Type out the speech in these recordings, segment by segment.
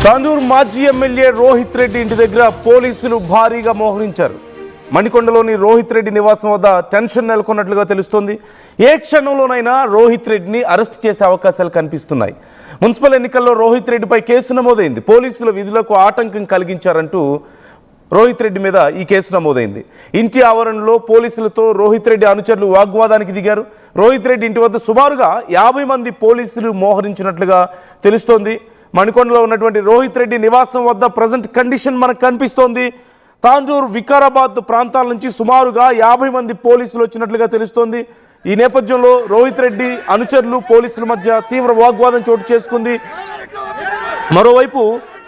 తాండూరు మాజీ ఎమ్మెల్యే రోహిత్ రెడ్డి ఇంటి దగ్గర పోలీసులు భారీగా మోహరించారు. మణికొండలోని రోహిత్ రెడ్డి నివాసం వద్ద టెన్షన్ నెలకొన్నట్లుగా తెలుస్తోంది. ఏ క్షణంలోనైనా రోహిత్ రెడ్డిని అరెస్ట్ చేసే అవకాశాలు కనిపిస్తున్నాయి. మున్సిపల్ ఎన్నికల్లో రోహిత్ రెడ్డిపై కేసు నమోదైంది. పోలీసుల విధులకు ఆటంకం కలిగించారంటూ రోహిత్ రెడ్డి మీద ఈ కేసు నమోదైంది. ఇంటి ఆవరణలో పోలీసులతో రోహిత్ రెడ్డి అనుచరులు వాగ్వాదానికి దిగారు. రోహిత్ రెడ్డి ఇంటి వద్ద సుమారుగా 50 మంది పోలీసులు మోహరించినట్లుగా తెలుస్తోంది. మణికొండలో ఉన్నటువంటి రోహిత్ రెడ్డి నివాసం వద్ద ప్రజెంట్ కండిషన్ మనకు కనిపిస్తోంది. తాండూరు వికారాబాద్ ప్రాంతాల నుంచి సుమారుగా 50 మంది పోలీసులు వచ్చినట్లుగా తెలుస్తోంది. ఈ నేపథ్యంలో రోహిత్ రెడ్డి అనుచరులు పోలీసుల మధ్య తీవ్ర వాగ్వాదం చోటు చేసుకుంది. మరోవైపు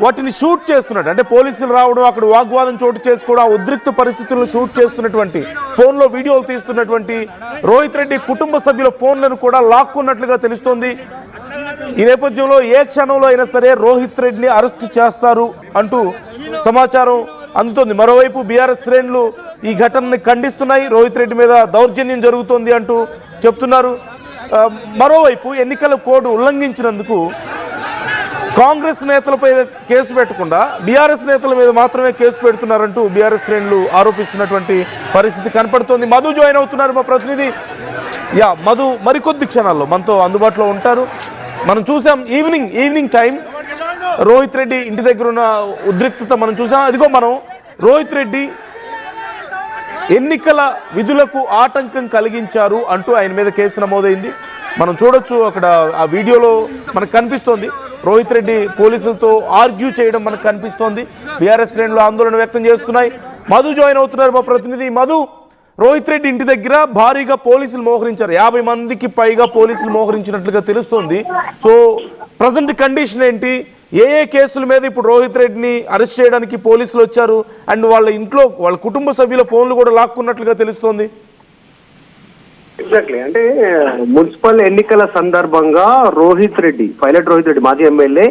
వాటిని షూట్ చేస్తున్నట్టు, అంటే పోలీసులు రావడం, అక్కడ వాగ్వాదం చోటు చేసుకోవడం, ఉద్రిక్త పరిస్థితులను షూట్ చేస్తున్నటువంటి, ఫోన్లో వీడియోలు తీస్తున్నటువంటి రోహిత్ రెడ్డి కుటుంబ సభ్యుల ఫోన్లను కూడా లాక్కున్నట్లుగా తెలుస్తోంది. ఈ నేపథ్యంలో ఏ క్షణంలో అయినా సరే రోహిత్ రెడ్డిని అరెస్ట్ చేస్తారు అంటూ సమాచారం అందుతోంది. మరోవైపు బీఆర్ఎస్ శ్రేణులు ఈ ఘటనని ఖండిస్తున్నాయి. రోహిత్ రెడ్డి మీద దౌర్జన్యం జరుగుతోంది అంటూ చెప్తున్నారు. మరోవైపు ఎన్నికల కోడ్ ఉల్లంఘించినందుకు కాంగ్రెస్ నేతలపై కేసు పెట్టకుండా బీఆర్ఎస్ నేతల మీద మాత్రమే కేసు పెడుతున్నారంటూ బీఆర్ఎస్ శ్రేణులు ఆరోపిస్తున్నటువంటి పరిస్థితి కనపడుతోంది. మధు జాయిన్ అవుతున్నారు, మా ప్రతినిధి. మధు మరికొద్ది క్షణాల్లో మనతో అందుబాటులో ఉంటారు. మనం చూసాం ఈవినింగ్ టైం రోహిత్ రెడ్డి ఇంటి దగ్గర ఉన్న ఉద్రిక్తత మనం చూసాం. అదిగో మనం రోహిత్ రెడ్డి ఎన్నికల విధులకు ఆటంకం కలిగించారు అంటూ ఆయన మీద కేసు నమోదైంది. మనం చూడొచ్చు, అక్కడ ఆ వీడియోలో మనకు కనిపిస్తోంది రోహిత్ రెడ్డి పోలీసులతో ఆర్గ్యూ చేయడం మనకు కనిపిస్తోంది. బీఆర్ఎస్ శ్రేణులు ఆందోళన వ్యక్తం చేస్తున్నాయి. మధు జాయిన్ అవుతున్నారు, మా ప్రతినిధి. మధు, రోహిత్ రెడ్డి ఇంటి దగ్గర భారీగా పోలీసులు మోహరించారు. 50 మందికి పైగా పోలీసులు మోహరించినట్లుగా తెలుస్తోంది. సో ప్రజెంట్ కండిషన్ ఏంటి? ఏ కేసుల మీద ఇప్పుడు రోహిత్ రెడ్డిని అరెస్ట్ చేయడానికి పోలీసులు వచ్చారు? అండ్ వాళ్ళ ఇంట్లో వాళ్ళ కుటుంబ సభ్యుల ఫోన్లు కూడా లాక్కున్నట్లుగా తెలుస్తోంది. ఎగ్జాక్ట్లీ, అంటే మున్సిపల్ ఎన్నికల సందర్భంగా పైలట్ రోహిత్ రెడ్డి మాజీ ఎమ్మెల్యే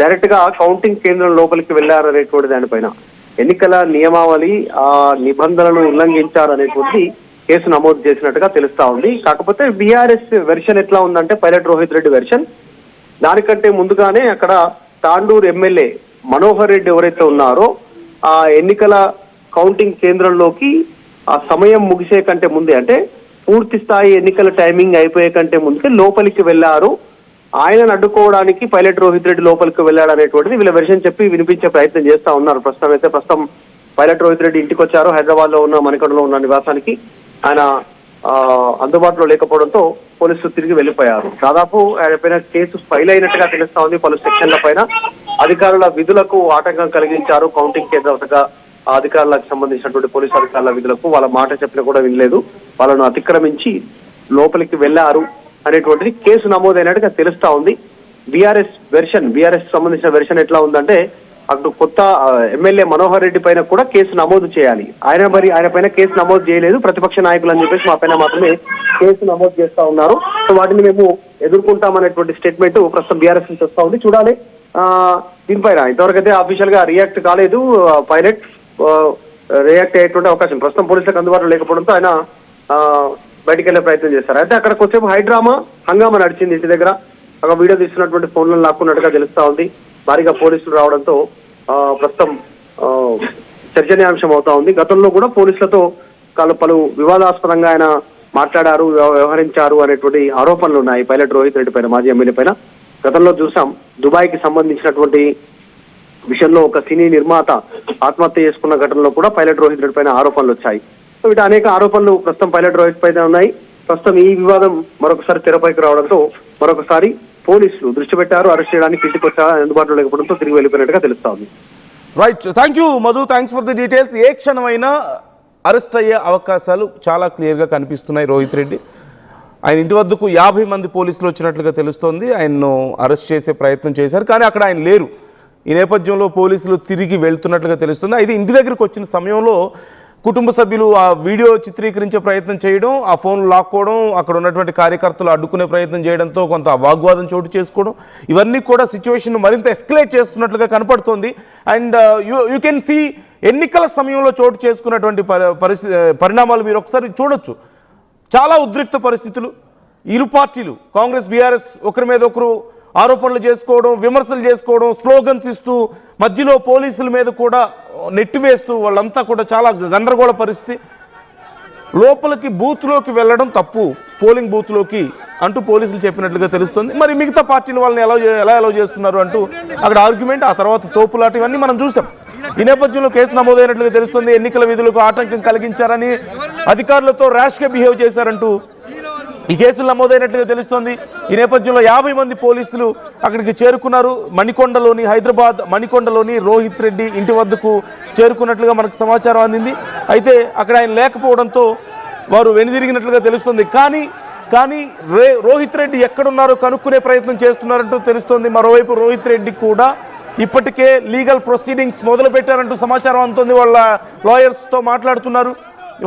డైరెక్ట్ గా కౌంటింగ్ కేంద్రం లోపలికి వెళ్లారనేటువంటి దానిపైన ఎన్నికల నియమావళి నిబంధనలు ఉల్లంఘించారనేటువంటి కేసు నమోదు చేసినట్టుగా తెలుస్తా ఉంది. కాకపోతే బీఆర్ఎస్ వెర్షన్ ఎట్లా ఉందంటే, పైలట్ రోహిత్ రెడ్డి వెర్షన్ దానికంటే ముందుగానే అక్కడ తాండూరు ఎమ్మెల్యే మనోహర్ రెడ్డి ఎవరైతే ఉన్నారో ఆ ఎన్నికల కౌంటింగ్ కేంద్రంలోకి ఆ సమయం ముగిసే కంటే ముందే, అంటే పూర్తి స్థాయి ఎన్నికల టైమింగ్ అయిపోయే కంటే ముందుకే లోపలికి వెళ్లారు. ఆయనను అడ్డుకోవడానికి పైలట్ రోహిత్ రెడ్డి లోపలికి వెళ్ళాడు అనేటువంటిది వీళ్ళ వెర్షన్ చెప్పి వినిపించే ప్రయత్నం చేస్తా ఉన్నారు. ప్రస్తుతం పైలట్ రోహిత్ రెడ్డి ఇంటికి వచ్చారు. హైదరాబాద్ లో ఉన్న మణికొండలో ఉన్న నివాసానికి ఆయన అందుబాటులో లేకపోవడంతో పోలీసులు తిరిగి వెళ్లిపోయారు. దాదాపు ఆయన పైన కేసు ఫైల్ అయినట్టుగా తెలుస్తా ఉంది. పలు సెక్షన్ల పైన అధికారుల విధులకు ఆటంకం కలిగించారు. కౌంటింగ్ కేంద్ర అధికారులకు సంబంధించినటువంటి పోలీసు అధికారుల విధులకు వాళ్ళ మాట చెప్పినా కూడా వినలేదు, వాళ్ళను అతిక్రమించి లోపలికి వెళ్లారు అనేటువంటిది కేసు నమోదైనట్టుగా తెలుస్తా ఉంది. బీఆర్ఎస్ సంబంధించిన వెర్షన్ ఎట్లా ఉందంటే, అటు కొత్త ఎమ్మెల్యే మనోహర్ రెడ్డి పైన కూడా కేసు నమోదు చేయాలి. ఆయన పైన కేసు నమోదు చేయలేదు, ప్రతిపక్ష నాయకులు అని చెప్పేసి మా పైన మాత్రమే కేసు నమోదు చేస్తా ఉన్నారు. సో వాటిని మేము ఎదుర్కొంటామనేటువంటి స్టేట్మెంట్ ప్రస్తుతం బీఆర్ఎస్ నుంచి వస్తా ఉంది. చూడాలి దీనిపైన. ఇంతవరకు అయితే అఫీషియల్ గా రియాక్ట్ కాలేదు. పైలట్ రియాక్ట్ అయ్యేటువంటి అవకాశం ప్రస్తుతం పోలీసులకు అందుబాటులో లేకపోవడంతో ఆయన బయటికి వెళ్లే ప్రయత్నం చేస్తారు. అయితే అక్కడ కొంచెంసేపు హంగామా నడిచింది. ఇంటి దగ్గర ఒక వీడియో తీస్తున్నటువంటి ఫోన్లను లాక్కున్నట్టుగా తెలుస్తా ఉంది. భారీగా పోలీసులు రావడంతో ప్రస్తుతం చర్చనీయాంశం అవుతా ఉంది. గతంలో కూడా పోలీసులతో పలు వివాదాస్పదంగా ఆయన మాట్లాడారు, వ్యవహరించారు అనేటువంటి ఆరోపణలు ఉన్నాయి పైలట్ రోహిత్ రెడ్డి పైన, మాజీ ఎమ్మెల్యే పైన. గతంలో చూసాం, దుబాయ్కి సంబంధించినటువంటి విషయంలో ఒక సినీ నిర్మాత ఆత్మహత్య చేసుకున్న ఘటనలో కూడా పైలట్ రోహిత్ రెడ్డి పైన ఆరోపణలు వచ్చాయి. సో వీటి అనేక ఆరోపణలు ప్రస్తుతం పైలట్ రోహిత్ పైన ఉన్నాయి. ప్రస్తుతం ఈ వివాదం మరొకసారి తెరపైకి రావడంతో మరొకసారి పోలీసులు దృష్టి పెట్టారు. అరెస్ట్ చేయడానికి ఇంటికి వచ్చారు. అందుబాటులో లేకపోవడంతో తిరిగి వెళ్ళిపోయినట్టుగా తెలుస్తా ఉంది. Right, thank you Madhu, thanks for the details. ఏ క్షణమైనా అరెస్ట్ అయ్యే అవకాశాలు చాలా క్లియర్గా కనిపిస్తున్నాయి. రోహిత్ రెడ్డి ఆయన ఇంటి వద్దకు 50 మంది పోలీసులు వచ్చినట్లుగా తెలుస్తోంది. ఆయన్ను అరెస్ట్ చేసే ప్రయత్నం చేశారు, కానీ అక్కడ ఆయన లేరు. ఈ నేపథ్యంలో పోలీసులు తిరిగి వెళ్తున్నట్లుగా తెలుస్తుంది. అయితే ఇంటి దగ్గరకు వచ్చిన సమయంలో కుటుంబ సభ్యులు ఆ వీడియో చిత్రీకరించే ప్రయత్నం చేయడం, ఆ ఫోన్ లాక్కోవడం, అక్కడ ఉన్నటువంటి కార్యకర్తలు అడ్డుకునే ప్రయత్నం చేయడంతో కొంత వాగ్వాదం చోటు చేసుకోవడం, ఇవన్నీ కూడా సిచ్యువేషన్ మరింత ఎస్కలేట్ చేస్తున్నట్లుగా కనపడుతోంది. అండ్ యూ కెన్ సీ ఎన్నికల సమయంలో చోటు చేసుకున్నటువంటి పరిణామాలు మీరు ఒకసారి చూడొచ్చు. చాలా ఉద్రిక్త పరిస్థితులు. ఇరు పార్టీలు, కాంగ్రెస్ బీఆర్ఎస్ ఒకరి మీద ఒకరు ఆరోపణలు చేసుకోవడం, విమర్శలు చేసుకోవడం, స్లోగన్స్ ఇస్తూ మధ్యలో పోలీసుల మీద కూడా నెట్టివేస్తూ వాళ్ళంతా కూడా చాలా గందరగోళ పరిస్థితి. లోపలికి బూత్లోకి వెళ్ళడం తప్పు, పోలింగ్ బూత్లోకి అంటూ పోలీసులు చెప్పినట్లుగా తెలుస్తుంది. మరి మిగతా పార్టీల వాళ్ళని ఎలా అలౌ చేస్తున్నారు అంటూ అక్కడ ఆర్గ్యుమెంట్, ఆ తర్వాత తోపులాట ఇవన్నీ మనం చూసాం. ఈ నేపథ్యంలో కేసు నమోదైనట్లుగా తెలుస్తుంది. ఎన్నికల విధులకు ఆటంకం కలిగించారని, అధికారులతో ర్యాష్గా బిహేవ్ చేశారంటూ ఈ కేసులు నమోదైనట్లుగా తెలుస్తోంది. ఈ నేపథ్యంలో 50 మంది పోలీసులు అక్కడికి చేరుకున్నారు. హైదరాబాద్ మణికొండలోని రోహిత్ రెడ్డి ఇంటి వద్దకు చేరుకున్నట్లుగా మనకు సమాచారం అందింది. అయితే అక్కడ ఆయన లేకపోవడంతో వారు వెనుదిరిగినట్లుగా తెలుస్తుంది. కానీ రోహిత్ రెడ్డి ఎక్కడున్నారో కనుక్కునే ప్రయత్నం చేస్తున్నారంటూ తెలుస్తోంది. మరోవైపు రోహిత్ రెడ్డి కూడా ఇప్పటికే లీగల్ ప్రొసీడింగ్స్ మొదలు పెట్టారంటూ సమాచారం అందుతుంది. వాళ్ళ లాయర్స్తో మాట్లాడుతున్నారు,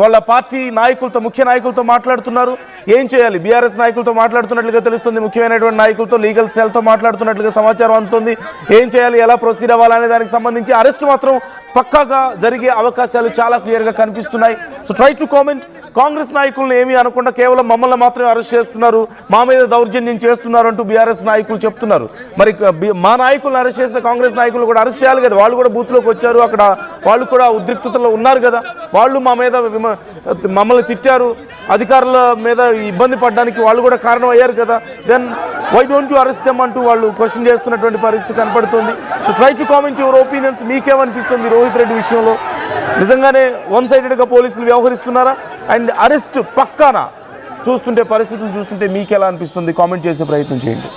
వాళ్ళ పార్టీ నాయకులతో, ముఖ్య నాయకులతో మాట్లాడుతున్నారు. ఏం చేయాలి, బీఆర్ఎస్ నాయకులతో మాట్లాడుతున్నట్లుగా తెలుస్తుంది. ముఖ్యమైనటువంటి నాయకులతో, లీగల్ సెల్తో మాట్లాడుతున్నట్లుగా సమాచారం అందుతుంది. ఏం చేయాలి, ఎలా ప్రొసీడ్ అవ్వాలనే దానికి సంబంధించి అరెస్ట్ మాత్రం పక్కాగా జరిగే అవకాశాలు చాలా క్లియర్గా కనిపిస్తున్నాయి. So try to comment. Congress నాయకులను ఏమీ అనకుండా కేవలం మమ్మల్ని మాత్రమే అరెస్ట్ చేస్తున్నారు, మా మీద దౌర్జన్యం చేస్తున్నారు అంటూ బీఆర్ఎస్ నాయకులు చెప్తున్నారు. మరి మా నాయకులను అరెస్ట్ చేస్తే కాంగ్రెస్ నాయకులు కూడా అరెస్ట్ చేయాలి కదా, వాళ్ళు కూడా బూత్లోకి వచ్చారు, అక్కడ వాళ్ళు కూడా ఉద్రిక్తతలో ఉన్నారు కదా, వాళ్ళు మా మీద మమ్మల్ని తిట్టారు, అధికారుల మీద ఇబ్బంది పడడానికి వాళ్ళు కూడా కారణం అయ్యారు కదా, then why don't you arrest them అంటూ వాళ్ళు క్వశ్చన్ చేస్తున్నటువంటి పరిస్థితి కనపడుతుంది. So try to comment your opinions. మీకేమనిపిస్తుంది రోహిత్ రెడ్డి విషయంలో? నిజంగానే వన్ సైడెడ్గా పోలీసులు వ్యవహరిస్తున్నారా? And arrest పక్కానా? పరిస్థితులు చూస్తుంటే మీకు ఎలా అనిపిస్తుంది? కామెంట్ చేసే ప్రయత్నం చేయండి.